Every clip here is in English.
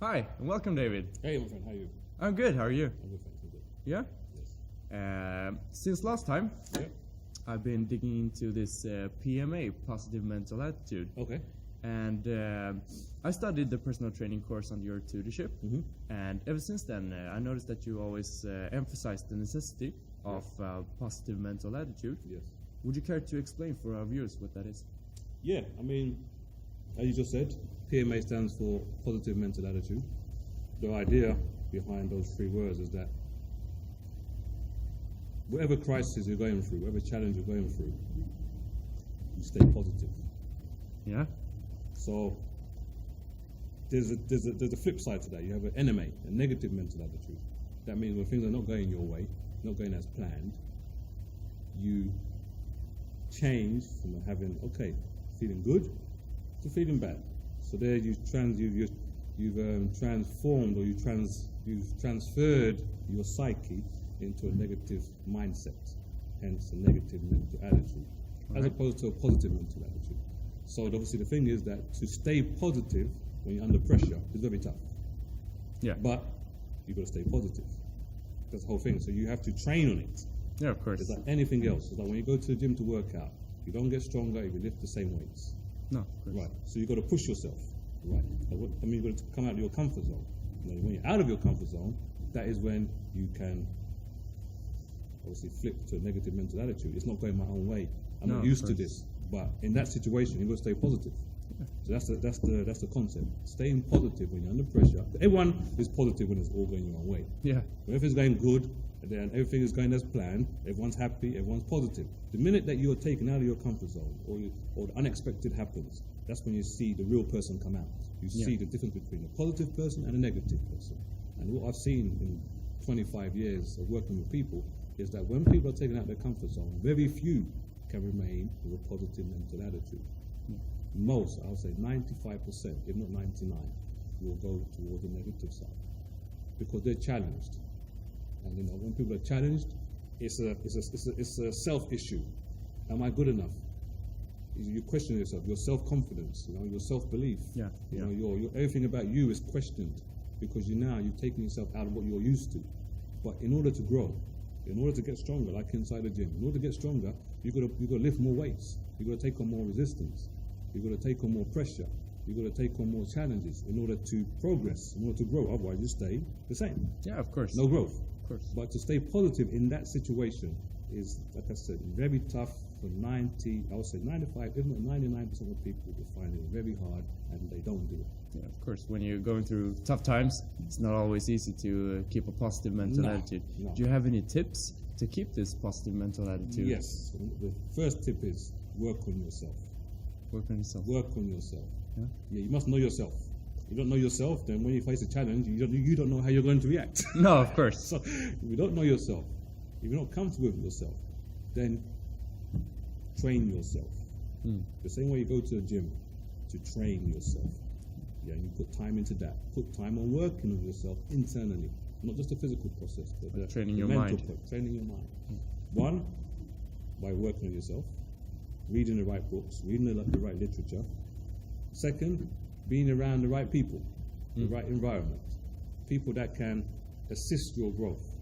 Hi, and welcome, David. Hey, my friend, how are you? I'm good. How are you? I'm good, thanks. I'm good. Yeah. Yes. Since last time, Yeah. I've been digging into this PMA, positive mental attitude, Okay. and I studied the personal training course on your tutorship. Mm-hmm. And ever since then, I noticed that you always emphasize the necessity of positive mental attitude. Yes. Would you care to explain for our viewers what that is? Yeah, I mean, as you just said, PMA stands for positive mental attitude. The idea behind those three words is that whatever crisis you're going through, whatever challenge you're going through, you stay positive. Yeah. So there's a flip side to that. You have an NMA, a negative mental attitude. That means when things are not going your way, not going as planned, you change from having feeling good to feeling bad. So there you've transformed, or you've transferred your psyche into a negative mindset, hence a negative mental attitude, as opposed to a positive mental attitude. So obviously the thing is that to stay positive when you're under pressure is very tough. Yeah. But you've got to stay positive. That's the whole thing. So you have to train on it. Yeah, of course. It's like anything else. It's like when you go to the gym to work out, you don't get stronger if you lift the same weights. No, of course. Right. So you've got to push yourself. Right. I mean, you've got to come out of your comfort zone. Now, when you're out of your comfort zone, that is when you can obviously flip to a negative mental attitude. It's not going my own way. I'm not used to this. But in that situation, you've got to stay positive. Yeah. So that's the concept. Staying positive when you're under pressure. Everyone is positive when it's all going your own way. Yeah. When everything's going good, and then everything is going as planned, everyone's happy, everyone's positive. The minute that you're taken out of your comfort zone, or the unexpected happens, that's when you see the real person come out. You see the difference between a positive person and a negative person. And what I've seen in 25 years of working with people is that when people are taken out of their comfort zone, very few can remain with a positive mental attitude. Most, I would say 95%, if not 99%, will go towards the negative side because they're challenged. And when people are challenged, it's a self issue. Am I good enough? You question yourself, your self-confidence, your self-belief. Yeah. Your everything about you is questioned because you've taken yourself out of what you're used to. But in order to grow, in order to get stronger, like inside the gym, in order to get stronger, you've got to lift more weights. You've got to take on more resistance. You've got to take on more pressure. You've got to take on more challenges in order to progress, in order to grow. Otherwise, you stay the same. Yeah, of course. No growth. Of course. But to stay positive in that situation is, like I said, very tough for 95, if not 99% of people will find it very hard and they don't do it. Yeah, of course. When you're going through tough times, it's not always easy to keep a positive mental attitude. No. Do you have any tips to keep this positive mental attitude? Yes. The first tip is work on yourself. Work on yourself. Work on yourself. Yeah. You must know yourself. You don't know yourself, then when you face a challenge, you don't know how you're going to react. No, of course. So if you don't know yourself, if you're not comfortable with yourself, then train yourself. The same way you go to the gym to train yourself. Yeah, you put time into that. Put time on working on yourself internally, not just the physical process, but training the your mental mind. Training your mind. One, by working on yourself, reading the right books, reading the right literature. Second, being around the right people, the right environment, people that can assist your growth,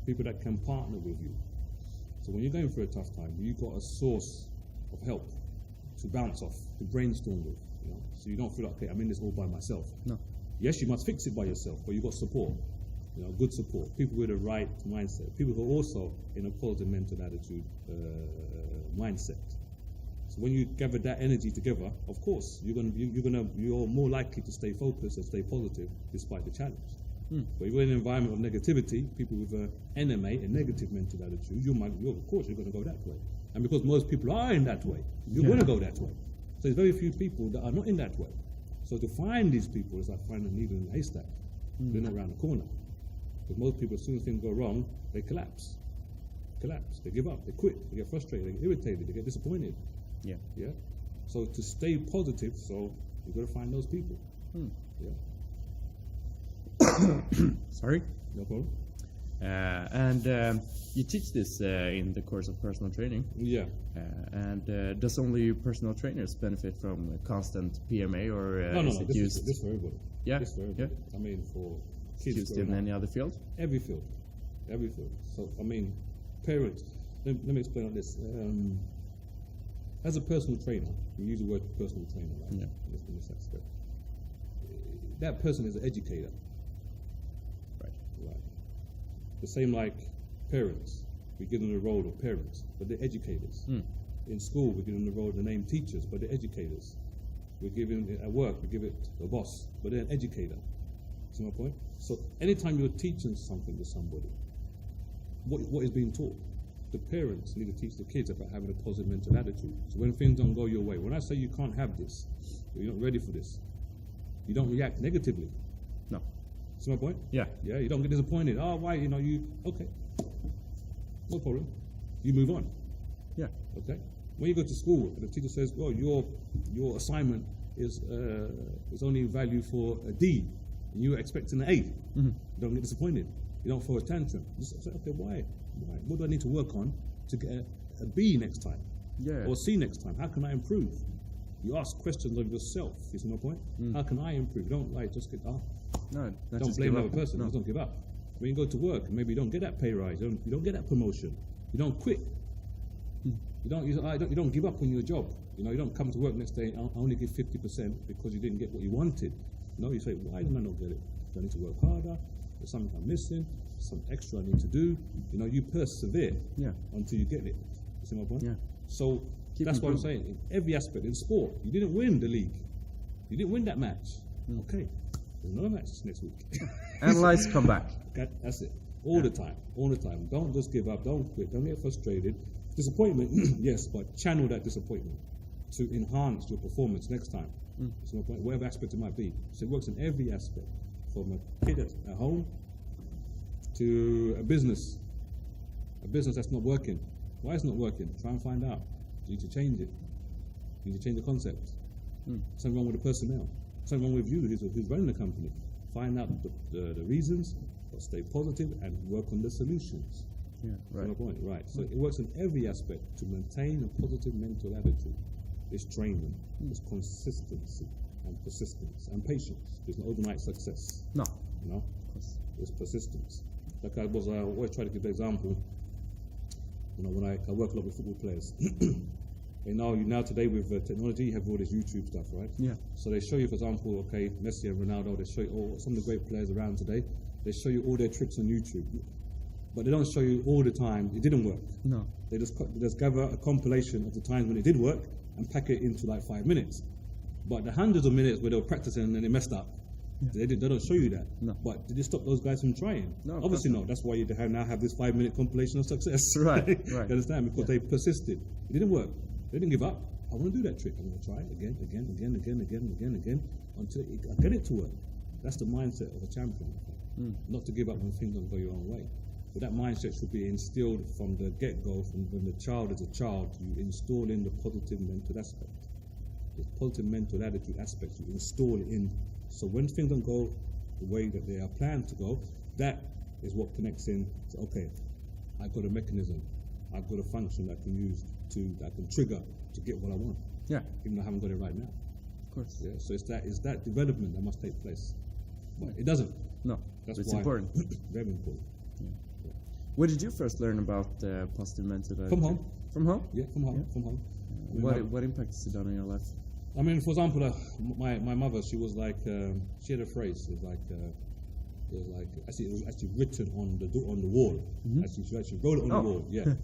people that can partner with you. So when you're going through a tough time, you've got a source of help to bounce off, to brainstorm with. So you don't feel like, okay, I'm in this all by myself. No. Yes, you must fix it by yourself, but you've got support, good support, people with the right mindset, people who are also in a positive mental attitude mindset. So when you gather that energy together, of course, you're more likely to stay focused and stay positive despite the challenge. But if you're in an environment of negativity, people with an NMA, a negative mental attitude, of course you're going to go that way. And because most people are in that way, you're going to go that way. So there's very few people that are not in that way. So to find these people is like finding a needle in a haystack. They're not around the corner. Because most people, as soon as things go wrong, they collapse. They give up, they quit, they get frustrated, they get irritated, they get disappointed. Yeah. So to stay positive, so you've got to find those people. Sorry? No problem. And you teach this in the course of personal training. Yeah. And does only personal trainers benefit from constant PMA, or No. is it used? This for everybody. Yeah. This for everybody. I mean, for kids Used growing in up. any other field? Every field. So, I mean, parents, let me explain like this. As a personal trainer, we use the word personal trainer, right? Yeah. In this aspect. That person is an educator. Right. The same like parents. We give them the role of parents, but they're educators. In school, we give them the role of the name teachers, but they're educators. We give them at work, we give it to a boss, but they're an educator. See my point? So anytime you're teaching something to somebody, what is being taught? The parents need to teach the kids about having a positive mental attitude. So when things don't go your way, when I say you can't have this, or you're not ready for this, you don't react negatively. No. See my point? Yeah. Yeah, you don't get disappointed. Oh, why? Okay. No problem. You move on. Yeah. Okay. When you go to school and the teacher says, well, your assignment is only value for a D, and you're expecting an A, you don't get disappointed. You don't throw a tantrum. You say, okay, why? What do I need to work on to get a B next time? Yeah. Or C next time? How can I improve? You ask questions of yourself. You see my point? How can I improve? You don't just get up. No, not Don't just blame give another up. person. No. Just don't give up. When you go to work, and maybe you don't get that pay rise. You don't get that promotion. You don't quit. You don't give up on your job. You don't come to work next day. I only give 50% because you didn't get what you wanted. No, you say, why did I not get it? Do I need to work harder? There's something I'm missing. Some extra I need to do. You persevere until you get it. You see my point? Yeah. So that's what I'm saying. In every aspect, in sport, you didn't win the league. You didn't win that match. Okay, there's another match next week. Analyze, come back. Okay, that's it. All the time. Don't just give up. Don't quit. Don't get frustrated. Disappointment, yes, but channel that disappointment to enhance your performance next time. So my point, whatever aspect it might be. So it works in every aspect, from a kid at home to a business that's not working. Why is it not working? Try and find out. You need to change it. You need to change the concept. Something wrong with the personnel. Something wrong with you who's running the company. Find out the reasons, but stay positive and work on the solutions. Yeah, right. My point, right. So it works in every aspect to maintain a positive mental attitude. It's training, it's consistency and persistence and patience. There's no overnight success. No. It's persistence. Like I always try to give the example. When I work a lot with football players. Now today with technology, you have all this YouTube stuff, right? Yeah. So they show you, for example, Messi and Ronaldo. They show you some of the great players around today. They show you all their tricks on YouTube, but they don't show you all the time it didn't work. No. They just gather a compilation of the times when it did work and pack it into like 5 minutes. But the hundreds of minutes where they were practicing and they messed up, they don't show you that. No. But did it stop those guys from trying? No, obviously not. That's why you now have this 5-minute compilation of success. Right. You understand? Because they persisted. It didn't work. They didn't give up. I want to do that trick. I'm going to try it again, until I get it to work. That's the mindset of a champion. Not to give up when things don't go your own way. But that mindset should be instilled from the get-go, from when the child is a child. You install in the positive mental aspect. The positive mental attitude aspect, you install it in. So when things don't go the way that they are planned to go, that is what connects in. So, okay, I've got a mechanism. I've got a function that I can use that I can trigger to get what I want. Yeah. Even though I haven't got it right now. Of course. Yeah. So it's that development that must take place. But it doesn't. No. That's it's why important. Very important. Yeah. Where did you first learn about positive mental attitude? From home. From home? Yeah, from home. Yeah. From home. What impact has it done on your life? I mean, for example, my mother, she was like, she had a phrase. It was actually written on the wall. She actually wrote it on the wall. Yeah.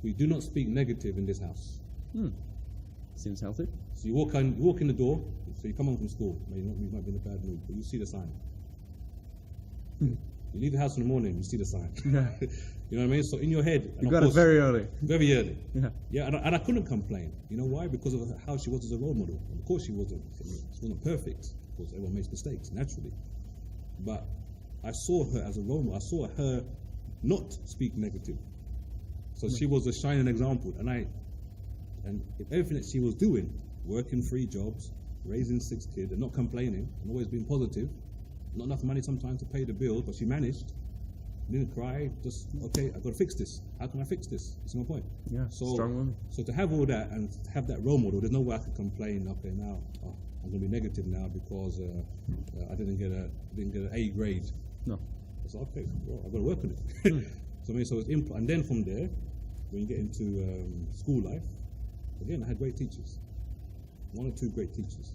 We do not speak negative in this house. Seems healthy. So you walk in the door. So you come home from school. You might be in a bad mood, but you see the sign. You leave the house in the morning. You see the sign. You know what I mean? So in your head, you got it very early. Very early. Yeah. Yeah, and I couldn't complain. You know why? Because of how she was as a role model. Of course, she wasn't perfect. Of course, everyone makes mistakes naturally. But I saw her as a role model. I saw her not speak negative. So she was a shining example. And if everything that she was doing, working 3 jobs, raising 6 kids, and not complaining, and always being positive, not enough money sometimes to pay the bills, but she managed. Didn't cry, just, okay, I've got to fix this. How can I fix this? It's my point. Yeah, strong woman. So to have all that and to have that role model, there's no way I could complain, okay, now I'm going to be negative now because I didn't get an A grade. No. It's okay, well, I've got to work on it. So it's and then from there, when you get into school life, again, I had great teachers. 1 or 2 great teachers.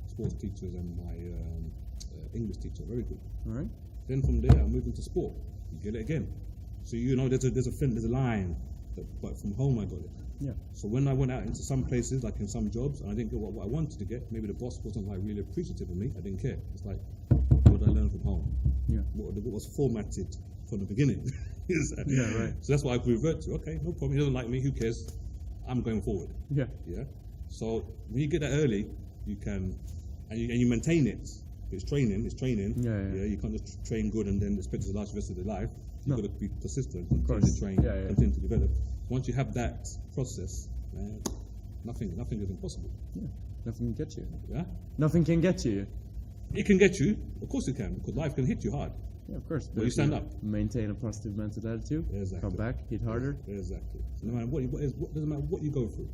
Sports teachers and my English teacher, very good. All right. Then from there, I moved into sport. You get it again. So there's a line, but from home I got it. Yeah. So when I went out into some places, like in some jobs, and I didn't get what I wanted to get, maybe the boss wasn't like really appreciative of me. I didn't care. It's like, what did I learn from home? Yeah. What was formatted from the beginning? Yeah, right. So that's what I revert to. Okay, no problem. He doesn't like me. Who cares? I'm going forward. Yeah. Yeah. So when you get that early, you can, and you maintain it. It's training. Yeah. You can't just train good and then expect it to last the rest of your life. You've got to be persistent, continue course. to train, Yeah. continue to develop. Once you have that process, nothing is impossible. Yeah. Nothing can get you. Yeah. Nothing can get you. It can get you, of course it can, because life can hit you hard. Yeah, of course. But you stand up. Maintain a positive mental attitude. Exactly. Come back, hit harder. Exactly. So no matter what doesn't matter what you go through.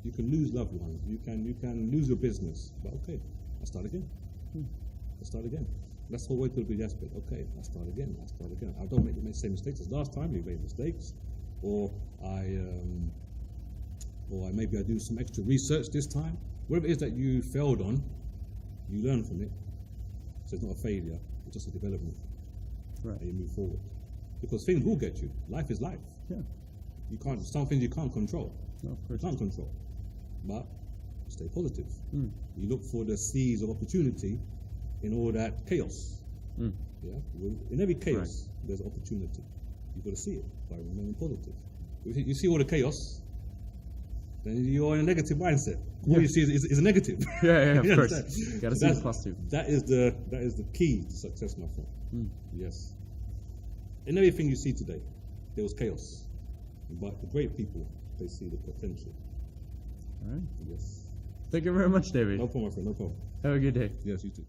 You can lose loved ones. You can lose your business. But okay, I'll start again. I'll start again. That's the way to be desperate. Okay, I'll start again. I don't make the same mistakes as last time. You made mistakes, or maybe I do some extra research this time. Whatever it is that you failed on, you learn from it. So it's not a failure. It's just a development. Right. And you move forward. Because things will get you. Life is life. Yeah. Some things you can't control. No, of You course. can't control. But stay positive. Mm. You look for the seeds of opportunity in all that chaos. Mm. Yeah. In every chaos, there's opportunity. You've got to see it by remaining positive. If you see all the chaos, then you're in a negative mindset. All you see is a negative. Yeah, of You course. understand? Gotta So see the positive. That is the key to success, my friend. Mm. Yes. In everything you see today, there was chaos. But the great people, they see the potential. All right. Yes. Thank you very much, David. No problem, my friend. No problem. Have a good day. Yes, you too.